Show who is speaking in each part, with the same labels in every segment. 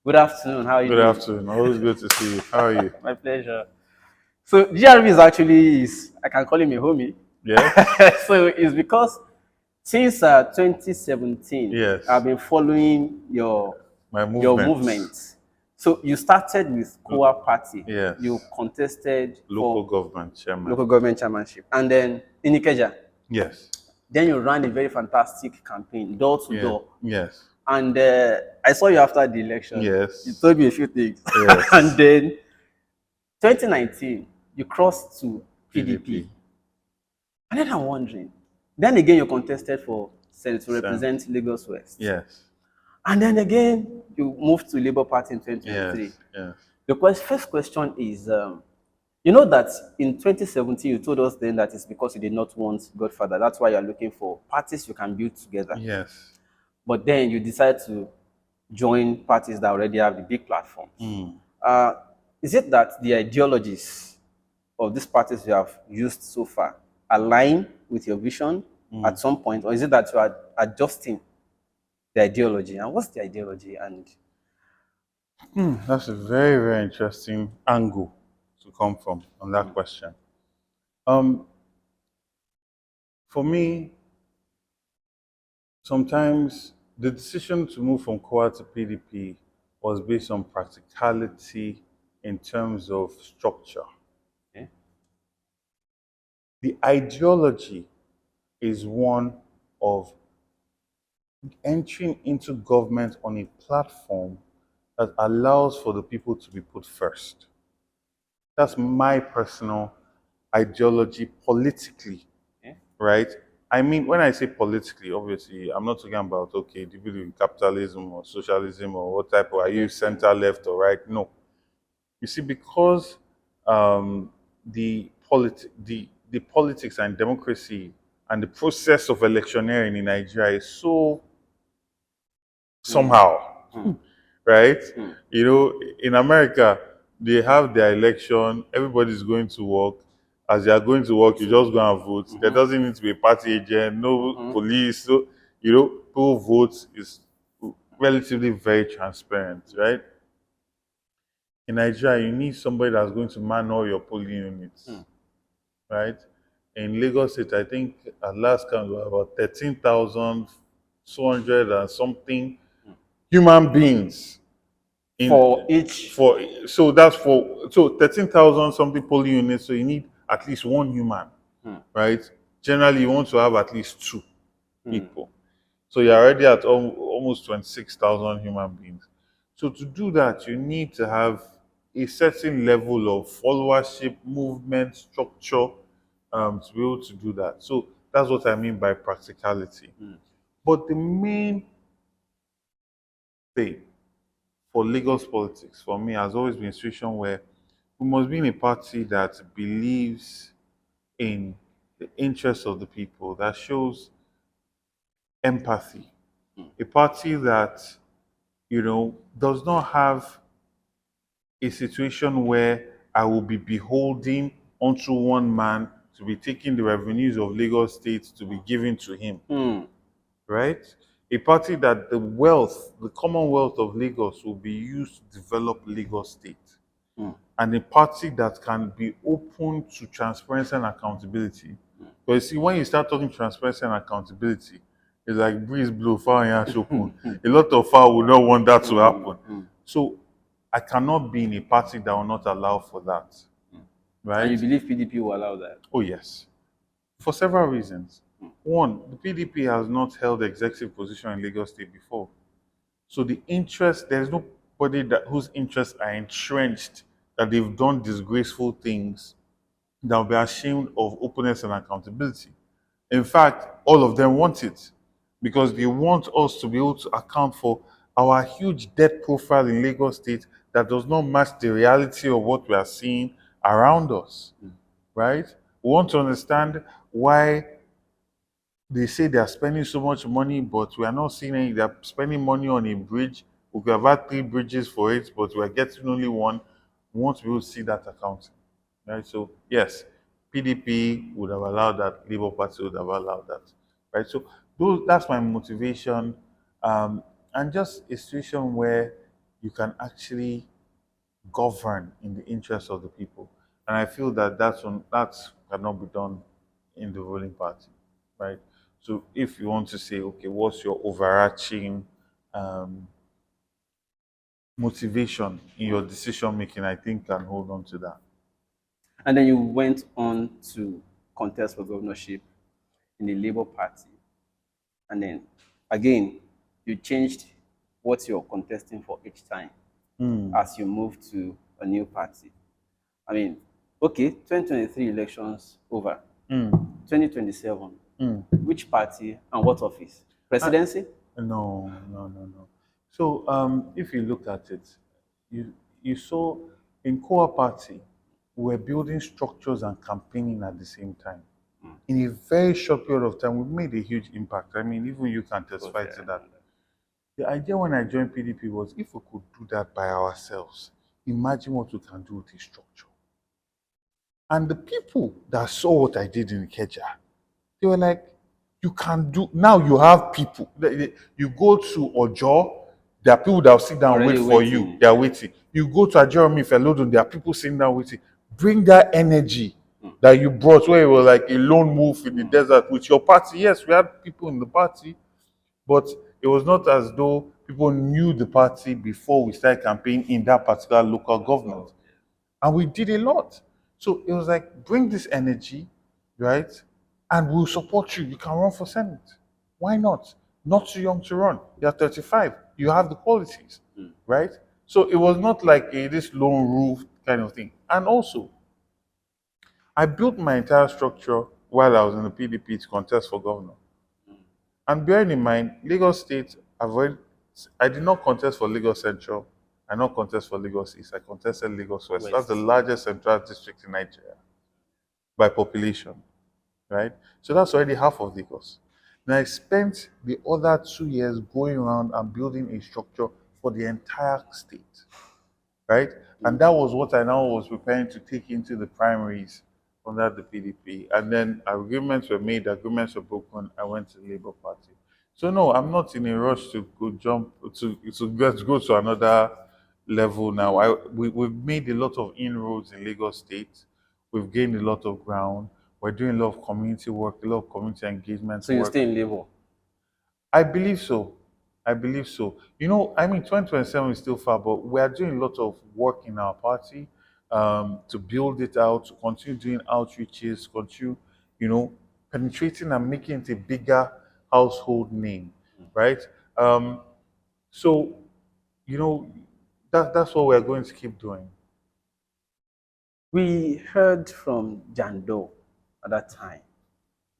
Speaker 1: Good afternoon. How are you
Speaker 2: Good
Speaker 1: doing?
Speaker 2: afternoon. Always good to see you. How are you?
Speaker 1: My pleasure. So GRV is actually I can call him a homie.
Speaker 2: Yes?
Speaker 1: So it's because since 2017, I've
Speaker 2: Yes.
Speaker 1: been following
Speaker 2: My
Speaker 1: your
Speaker 2: movement.
Speaker 1: movement. So you started with
Speaker 2: L-
Speaker 1: Koa Party. You
Speaker 2: Yes.
Speaker 1: contested
Speaker 2: Local
Speaker 1: for
Speaker 2: government chairman.
Speaker 1: local government chairmanship, and then in Ikeja,
Speaker 2: Yes.
Speaker 1: then you ran a very fantastic campaign, door to
Speaker 2: Yeah.
Speaker 1: door.
Speaker 2: Yes.
Speaker 1: And I saw you after the election. You
Speaker 2: Yes.
Speaker 1: told me a few things, and
Speaker 2: Yes.
Speaker 1: then 2019, you crossed to PDP.
Speaker 2: PDP.
Speaker 1: And then I'm wondering, then again, you contested for Senate to
Speaker 2: Sam.
Speaker 1: represent Lagos West.
Speaker 2: Yes.
Speaker 1: And then again, you moved to Labour Party in 2023.
Speaker 2: Yes. Yes.
Speaker 1: The first question is, you know that in 2017, you told us then that it's because you did not want Godfather. That's why you're looking for parties you can build together.
Speaker 2: Yes.
Speaker 1: But then you decide to join parties that already have the big platforms. Uh, is it that the ideologies of these parties you have used so far align with your vision at some point, or is it that you are adjusting the ideology? And what's the ideology? And
Speaker 2: That's a very, very interesting angle to come from on that question. Um, for me, sometimes the decision to move from COA to PDP was based on practicality in terms of structure.
Speaker 1: okay.
Speaker 2: The ideology is one of entering into government on a platform that allows for the people to be put first. That's my personal ideology politically,
Speaker 1: Okay.
Speaker 2: right? I mean, when I say politically, obviously, I'm not talking about, okay, do you believe in capitalism or socialism or what type of, are you center, left, or right? No. You see, because the politics and democracy and the process of electioneering in Nigeria is so somehow, right? You know, in America, they have their election, everybody's going to work. As you are going to work, you just go and vote. There doesn't need to be a party agent, no police. So, you know, people vote is relatively very transparent, right? In Nigeria, you need somebody that's going to man all your polling units, right? In Lagos State, I think at last count we were about 13,200 and something human beings
Speaker 1: For
Speaker 2: in
Speaker 1: each,
Speaker 2: for so that's for so 13,000 something polling units. So you need at least one human, right? Generally, you want to have at least two people. So you're already at almost 26,000 human beings. So to do that, you need to have a certain level of followership, movement, structure to be able to do that. So that's what I mean by practicality. But the main thing for Lagos politics, for me, has always been a situation where we must be in a party that believes in the interests of the people, that shows empathy, a party that, you know, does not have a situation where I will be beholden unto one man to be taking the revenues of Lagos State to be given to him, right? A party that the wealth, the commonwealth of Lagos will be used to develop Lagos State. And a party that can be open to transparency and accountability. But you see, when you start talking transparency and accountability, it's like breeze blow, fire and open. A lot of fire would not want that to happen. So I cannot be in a party that will not allow for that.
Speaker 1: and you
Speaker 2: Right?
Speaker 1: believe PDP will allow that?
Speaker 2: Oh yes. For several reasons. One, the PDP has not held executive position in Lagos State before. So the interest, there's nobody whose interests are entrenched, that they've done disgraceful things, that will be ashamed of openness and accountability. In fact, all of them want it because they want us to be able to account for our huge debt profile in Lagos State that does not match the reality of what we are seeing around us, right? We want to understand why they say they are spending so much money, but we are not seeing any. They are spending money on a bridge. We could have had three bridges for it, but we are getting only one. We want to be able to see that accounting. Right? So yes, PDP would have allowed that, Labour Party would have allowed that. Right? So that's my motivation. And just a situation where you can actually govern in the interest of the people. And I feel that that cannot be done in the ruling party, right? So if you want to say, okay, what's your overarching um, motivation in your decision making, I think can hold on to that.
Speaker 1: And then you went on to contest for governorship in the Labour Party. And then again, you changed what you're contesting for each time as you move to a new party. I mean, okay, 2023 elections over. 2027, which party and what office? Presidency?
Speaker 2: No, no, no, no. So if you look at it, you saw in Core Party, we're building structures and campaigning at the same time. In a very short period of time, we've made a huge impact. I mean, even you can testify to that. The idea when I joined PDP was if we could do that by ourselves, imagine what we can do with a structure. And the people that saw what I did in Ikeja, they were like, you can do, now you have people. You go to Ojo, there are people that will sit down and
Speaker 1: Already
Speaker 2: wait for
Speaker 1: waiting.
Speaker 2: you. They are waiting. You go to Jeremy Felodun, there are people sitting down waiting. Bring that energy that you brought where you were like a lone wolf in the desert with your party. Yes, we had people in the party, but it was not as though people knew the party before we started campaigning in that particular local government. And we did a lot. So it was like, bring this energy, right? And we'll support you. You can run for Senate. Why not? Not too young to run. You're 35. You have the qualities, right? So it was not like this lone roof kind of thing. And also, I built my entire structure while I was in the PDP to contest for governor. And bearing in mind, Lagos State, I did not contest for Lagos Central. I did not contest for Lagos East. I contested Lagos West. That's the largest central district in Nigeria by population, right? So that's already half of Lagos. Now I spent the other 2 years going around and building a structure for the entire state, right? And that was what I now was preparing to take into the primaries under the PDP. And then agreements were made, agreements were broken. I went to the Labour Party. So no, I'm not in a rush to go jump let's go to another level now. We've made a lot of inroads in Lagos State. We've gained a lot of ground. We're doing a lot of community work, a lot of community engagement
Speaker 1: So you
Speaker 2: work.
Speaker 1: stay in Labour?
Speaker 2: I believe so. I believe so. You know, I mean, 2027 is still far, but we are doing a lot of work in our party to build it out, to continue doing outreaches, continue, penetrating and making it a bigger household name, right? Um, so, you know, that's what we're going to keep doing.
Speaker 1: We heard from Jando at that time.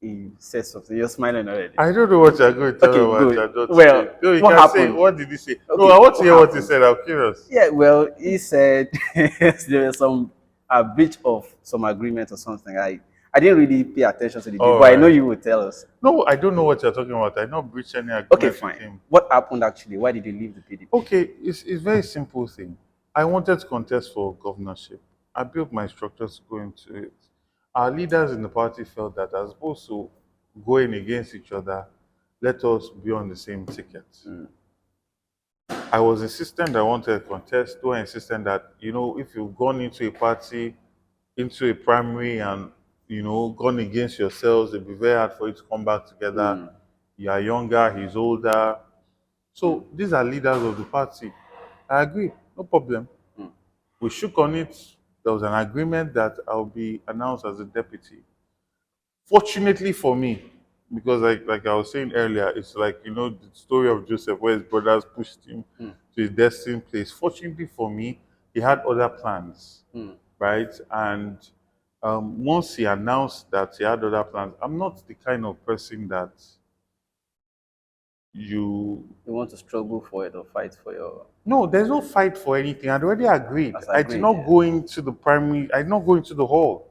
Speaker 1: He said something. You're smiling already.
Speaker 2: I don't know what you're going to tell
Speaker 1: Okay,
Speaker 2: me about
Speaker 1: good.
Speaker 2: Jadot
Speaker 1: Well,
Speaker 2: today. No, you
Speaker 1: what
Speaker 2: can say,
Speaker 1: happened?
Speaker 2: what did he say?
Speaker 1: Okay,
Speaker 2: No, I want to
Speaker 1: what
Speaker 2: hear what he
Speaker 1: happened?
Speaker 2: said. I'm curious.
Speaker 1: Yeah, well, he said there was some a breach of some agreement or something. I didn't really pay attention to the deal,
Speaker 2: All
Speaker 1: but I know
Speaker 2: right.
Speaker 1: you will tell us.
Speaker 2: No, I don't know what you're talking about. I not breached any
Speaker 1: Okay,
Speaker 2: agreement with
Speaker 1: fine.
Speaker 2: him.
Speaker 1: What happened actually? Why did you leave the PDP?
Speaker 2: Okay, it's very simple thing. I wanted to contest for governorship. I built my structures to go into it. Our leaders in the party felt that as opposed to going against each other, let us be on the same ticket. I was insistent I wanted to contest, though insistent that, if you've gone into a party, into a primary and, gone against yourselves, it'll be very hard for you to come back together. You are younger, he's older. So these are leaders of the party. I agree, no problem. We shook on it. There was an agreement that I'll be announced as a deputy. Fortunately for me, because like I was saying earlier, it's like the story of Joseph where his brothers pushed him to his destined place. Fortunately for me, he had other plans, right? And once he announced that he had other plans, I'm not the kind of person that you
Speaker 1: want to struggle for it or fight for your.
Speaker 2: No, there's no fight for anything. I'd already agreed.
Speaker 1: As
Speaker 2: I did
Speaker 1: agreed,
Speaker 2: not
Speaker 1: yeah.
Speaker 2: go into the primary. I did not go into the hall.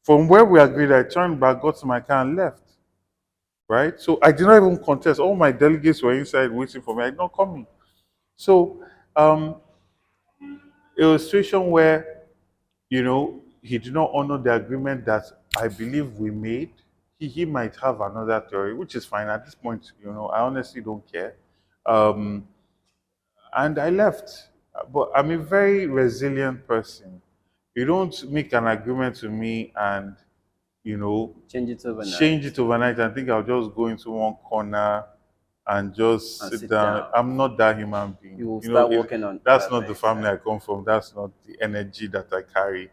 Speaker 2: From where we agreed, I turned back, got to my car, and left. Right? So I did not even contest. All my delegates were inside waiting for me. I did not come in. So it was a situation where, he did not honor the agreement that I believe we made. He might have another theory, which is fine. At this point, I honestly don't care. And I left. but I'm a very resilient person. You don't make an agreement with me and, you know,
Speaker 1: Change it overnight
Speaker 2: change it overnight and think I'll just go into one corner and just
Speaker 1: and
Speaker 2: sit
Speaker 1: sit
Speaker 2: down.
Speaker 1: down.
Speaker 2: I'm not that human being.
Speaker 1: You will
Speaker 2: You know,
Speaker 1: start working on
Speaker 2: that's
Speaker 1: other
Speaker 2: not the
Speaker 1: things.
Speaker 2: family I come from. That's not the energy that I carry.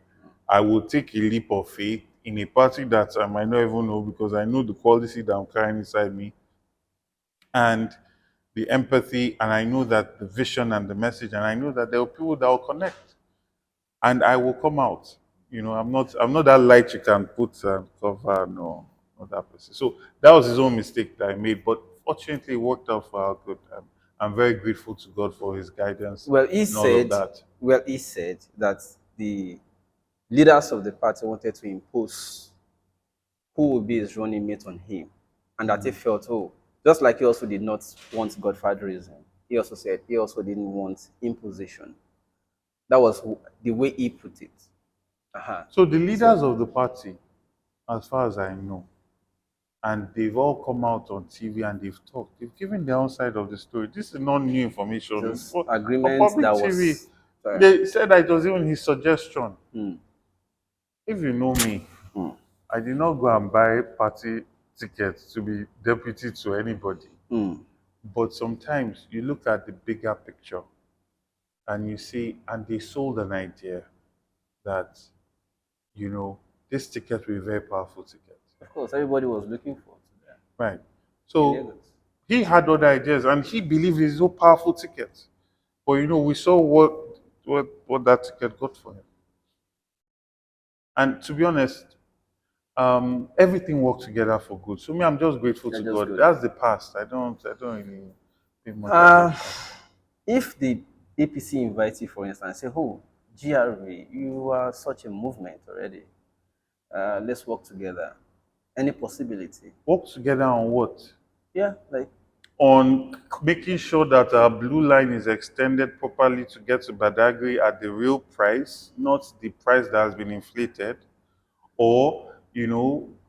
Speaker 2: I will take a leap of faith in a party that I might not even know because I know the quality that I'm carrying inside me and the empathy, and I know that the vision and the message, and I know that there are people that will connect, and I will come out. You know, I'm not that light you can put cover. No, not that person. So that was his own mistake that I made, but fortunately, it worked out for our good. I'm very grateful to God for His guidance
Speaker 1: Well,
Speaker 2: and all of that.
Speaker 1: he said that the leaders of the party wanted to impose who will be his running mate on him, and that he felt, oh, just like he also did not want godfatherism, he also said he also didn't want imposition. That was the way he put it. Uh-huh.
Speaker 2: So the leaders
Speaker 1: So,
Speaker 2: of the party, as far as I know, and they've all come out on TV and they've talked. They've given their own side of the story. This is not new information.
Speaker 1: just
Speaker 2: For
Speaker 1: agreement
Speaker 2: public
Speaker 1: that
Speaker 2: TV,
Speaker 1: was sorry.
Speaker 2: they said that it was even his suggestion.
Speaker 1: Hmm.
Speaker 2: If you know me,
Speaker 1: Hmm.
Speaker 2: I did not go and buy party tickets to be deputy to anybody.
Speaker 1: Hmm.
Speaker 2: But sometimes you look at the bigger picture and you see, and they sold an idea that, you know, this ticket will be a very powerful ticket.
Speaker 1: Of course, everybody was looking forward to that
Speaker 2: Right.
Speaker 1: in
Speaker 2: So
Speaker 1: Lagos.
Speaker 2: he had other ideas and he believed it's a powerful ticket. But you know, we saw what that ticket got for him. And to be honest, everything worked together for good. So me, I'm just grateful
Speaker 1: They're
Speaker 2: to
Speaker 1: just
Speaker 2: God.
Speaker 1: good.
Speaker 2: That's the past. I don't really pay much
Speaker 1: Uh,
Speaker 2: attention.
Speaker 1: if the APC invites you, for instance, say, oh, GRV, you are such a movement already. Let's work together. Any possibility?
Speaker 2: Work together on what?
Speaker 1: Yeah, like
Speaker 2: On making sure that our blue line is extended properly to get to Badagry at the real price, not the price that has been inflated, or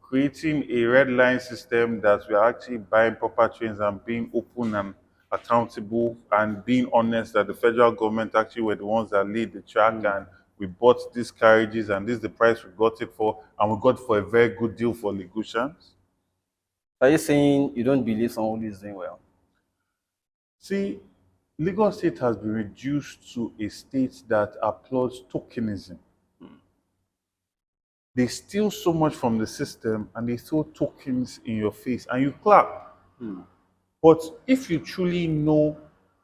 Speaker 2: creating a red line system that we are actually buying proper trains and being open and accountable and being honest that the federal government actually were the ones that laid the track and we bought these carriages and this is the price we got it for and we got for a very good deal for Lagosians.
Speaker 1: are you saying you don't believe someone is doing well?
Speaker 2: See, Lagos State has been reduced to a state that applauds tokenism. They steal so much from the system and they throw tokens in your face and you clap. But if you truly know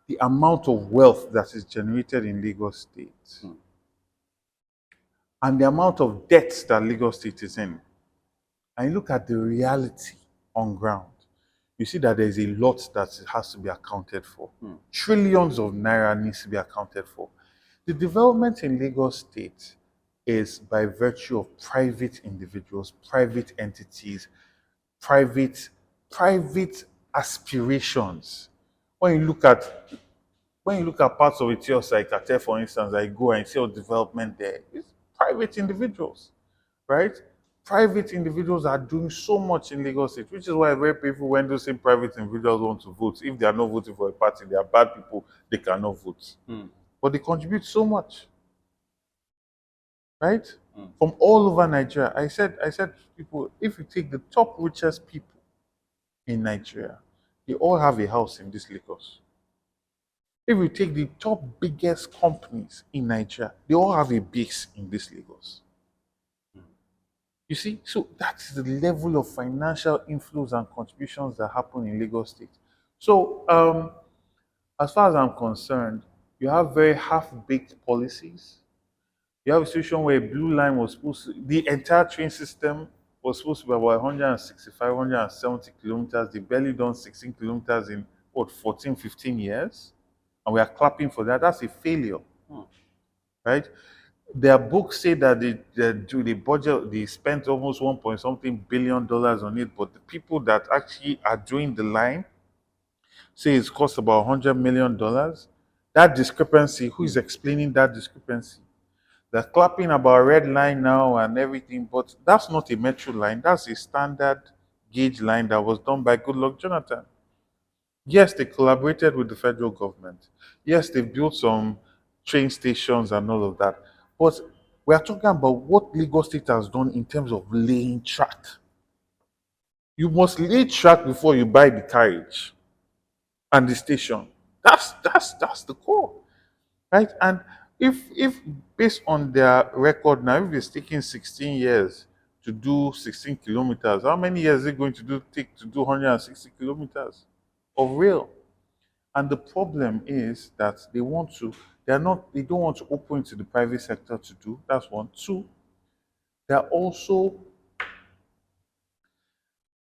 Speaker 2: the amount of wealth that is generated in Lagos State and the amount of debt that Lagos State is in, and you look at the reality on ground, you see that there's a lot that has to be accounted for. Trillions of naira needs to be accounted for. The development in Lagos State is by virtue of private individuals, private entities, private private aspirations. When you look at parts of Etios like Kate, for instance, I go and see all development there, it's private individuals, right? Private individuals are doing so much in Lagos State, which is why very people when those same private individuals want to vote, if they are not voting for a party, they are bad people, they cannot vote. But they contribute so much, right? From all over Nigeria. I said people, if you take the top richest people in Nigeria, they all have a house in this Lagos. If you take the top biggest companies in Nigeria, they all have a base in this Lagos. You see, so that's the level of financial inflows and contributions that happen in Lagos State. So, as far as I'm concerned, you have very half-baked policies. You have a situation where a blue line was supposed to, the entire train system was supposed to be about 165, 170 kilometers. They barely done 16 kilometers in, 14, 15 years? And we are clapping for that. That's a failure, right? Their books say that they budget, they spent almost 1 point something billion dollars on it, but the people that actually are doing the line say it's cost about $100 million. That discrepancy, who is explaining that discrepancy? They're clapping about red line now and everything, but that's not a metro line. That's a standard gauge line that was done by Goodluck Jonathan. Yes, they collaborated with the federal government. Yes, they built some train stations and all of that. But we are talking about what Lagos State has done in terms of laying track. You must lay track before you buy the carriage and the station. That's the core, right? And if based on their record now, if it's taking 16 years to do 16 kilometers, how many years is it going to take to do 160 kilometers of rail? And the problem is that they don't want to open to the private sector to do. That's one. Two, they're also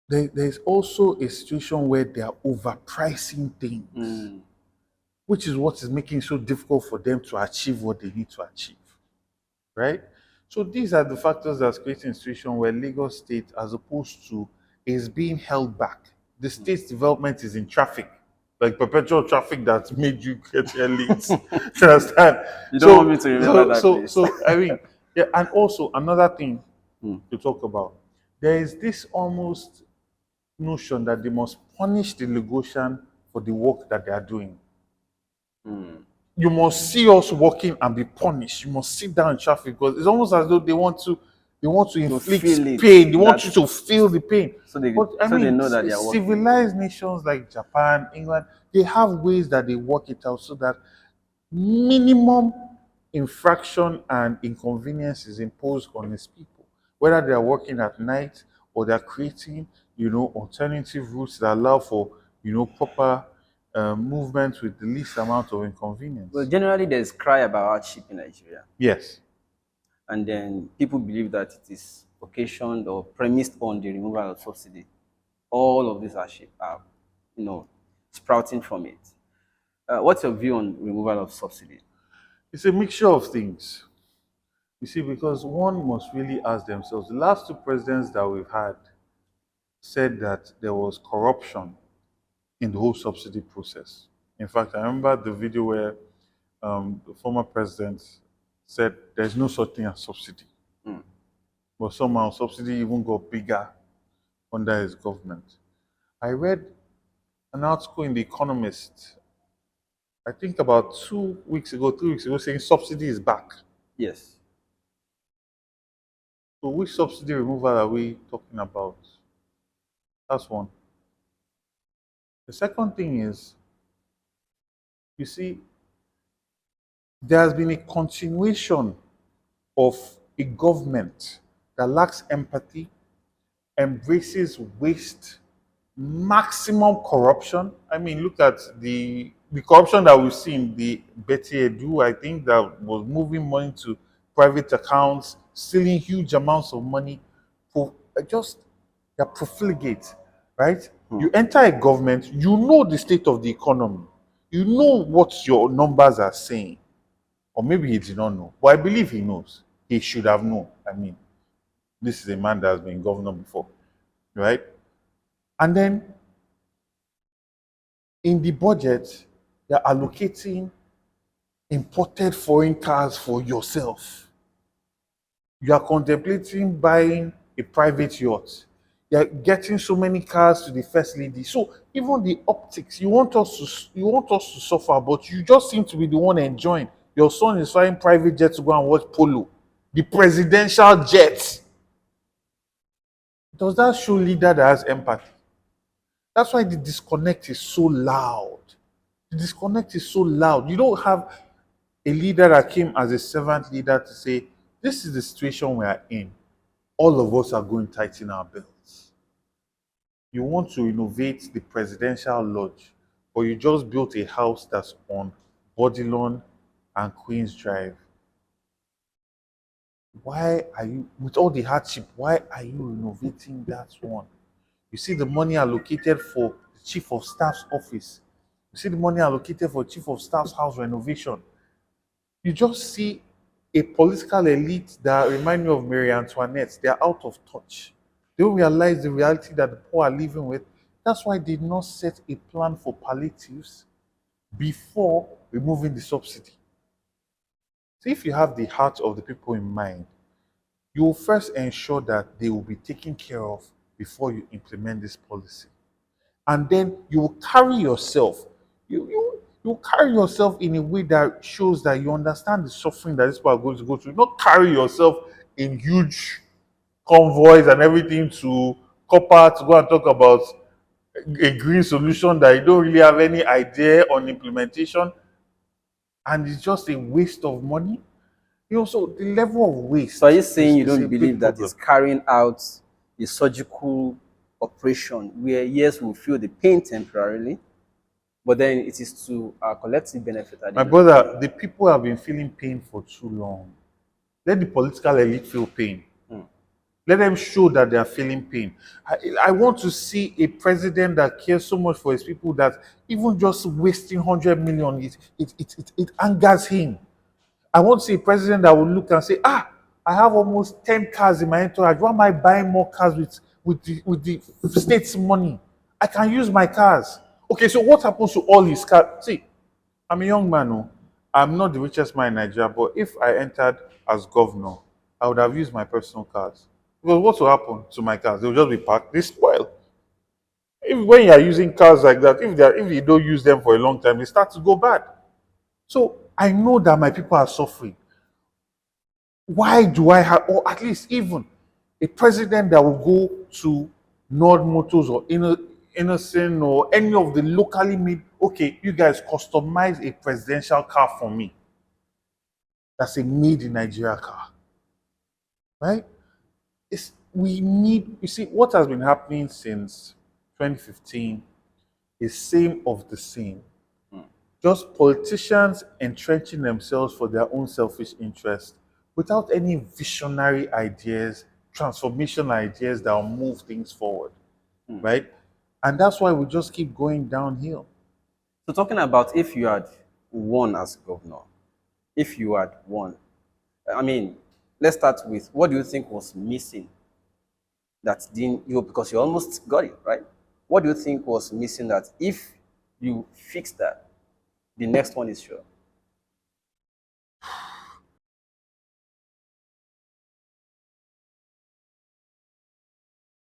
Speaker 2: there's also a situation where they are overpricing things, which is what is making it so difficult for them to achieve what they need to achieve. Right? So these are the factors that's creating a situation where Lagos State, as opposed to, is being held back. The state's development is in traffic, like perpetual traffic that made you get here late. You understand?
Speaker 1: You don't want me to remember that, please.
Speaker 2: So I mean, yeah, and also another thing to talk about. There is this almost notion that they must punish the Lagosian for the work that they are doing. You must see us working and be punished. You must sit down in traffic, because it's almost as though they want to inflict pain. They want you to feel the pain.
Speaker 1: So they know that they are working.
Speaker 2: Civilized nations like Japan, England, they have ways that they work it out so that minimum infraction and inconvenience is imposed on these people, whether they are working at night or they are creating, alternative routes that allow for, proper movement with the least amount of inconvenience.
Speaker 1: Well, generally, there's cry about hardship in Nigeria.
Speaker 2: Yes.
Speaker 1: And then people believe that it is occasioned or premised on the removal of subsidy. All of these hardship are, sprouting from it. What's your view on removal of subsidy?
Speaker 2: It's a mixture of things. You see, because one must really ask themselves, the last two presidents that we've had said that there was corruption in the whole subsidy process. In fact, I remember the video where the former president said there's no such thing as subsidy. But somehow subsidy even got bigger under his government. I read an article in The Economist, I think about 3 weeks ago, saying subsidy is back.
Speaker 1: Yes.
Speaker 2: So which subsidy removal are we talking about? That's one. The second thing is, you see, there has been a continuation of a government that lacks empathy, embraces waste, maximum corruption. I mean, look at the corruption that we've seen, the Betty Edu, I think, that was moving money to private accounts, stealing huge amounts of money, they're profligate, right? You enter a government, you know the state of the economy, you know what your numbers are saying. Or maybe he did not know, but I believe he knows. He should have known. I mean, this is a man that has been governor before, right? And then in the budget, you're allocating imported foreign cars for yourself. You are contemplating buying a private yacht. You're getting so many cars to the first lady. So even the optics, you want us to suffer, but you just seem to be the one enjoying. Your son is flying private jet to go and watch polo, the presidential jet. Does that show leader that has empathy? That's why the disconnect is so loud. The disconnect is so loud. You don't have a leader that came as a servant leader to say, this is the situation we are in. All of us are going to tighten our belts. You want to innovate the presidential lodge, but you just built a house that's on Bodilon and Queen's Drive. Why are you, with all the hardship, why are you renovating that one? You see the money allocated for the Chief of Staff's office. You see the money allocated for Chief of Staff's house renovation. You just see a political elite that remind me of Marie Antoinette. They are out of touch. They don't realize the reality that the poor are living with. That's why they did not set a plan for palliatives before removing the subsidy. So if you have the heart of the people in mind, you will first ensure that they will be taken care of before you implement this policy. And then you will carry yourself. You carry yourself in a way that shows that you understand the suffering that these people are going to go through. Not carry yourself in huge convoys and everything to copper to go and talk about a green solution that you don't really have any idea on implementation, and it's just a waste of money. So the level of waste
Speaker 1: So are you saying you
Speaker 2: is a
Speaker 1: don't
Speaker 2: big
Speaker 1: believe that
Speaker 2: problem.
Speaker 1: it's carrying out a surgical operation where, yes, we'll feel the pain temporarily, but then it is to our collective benefit at the
Speaker 2: My
Speaker 1: end of the day?
Speaker 2: brother, the people have been feeling pain for too long. Let the political elite feel pain. Let them show that they are feeling pain. I want to see a president that cares so much for his people that even just wasting 100 million, it angers him. I want to see a president that will look and say, I have almost 10 cars in my entourage. Why am I buying more cars with the state's money? I can use my cars. Okay, so what happens to all his cars? See, I'm a young man. Oh. I'm not the richest man in Nigeria, but if I entered as governor, I would have used my personal cars. Because what will happen to my cars? They'll just be parked, they spoil. If when you are using cars like that, if you don't use them for a long time, they start to go bad. So I know that my people are suffering. Why do I have, or at least even a president that will go to Nord Motors or Innocent or any of the locally made, okay, you guys customize a presidential car for me. That's a made in Nigeria car, right? We need, you see, what has been happening since 2015 is same of the same. Just politicians entrenching themselves for their own selfish interest without any visionary ideas, transformation ideas that will move things forward, right? And that's why we just keep going downhill.
Speaker 1: So talking about if you had won as governor, if you had won, I mean, let's start with what do you think was missing that didn't you, because you almost got it, right? What do you think was missing that if you fix that, the next one is sure?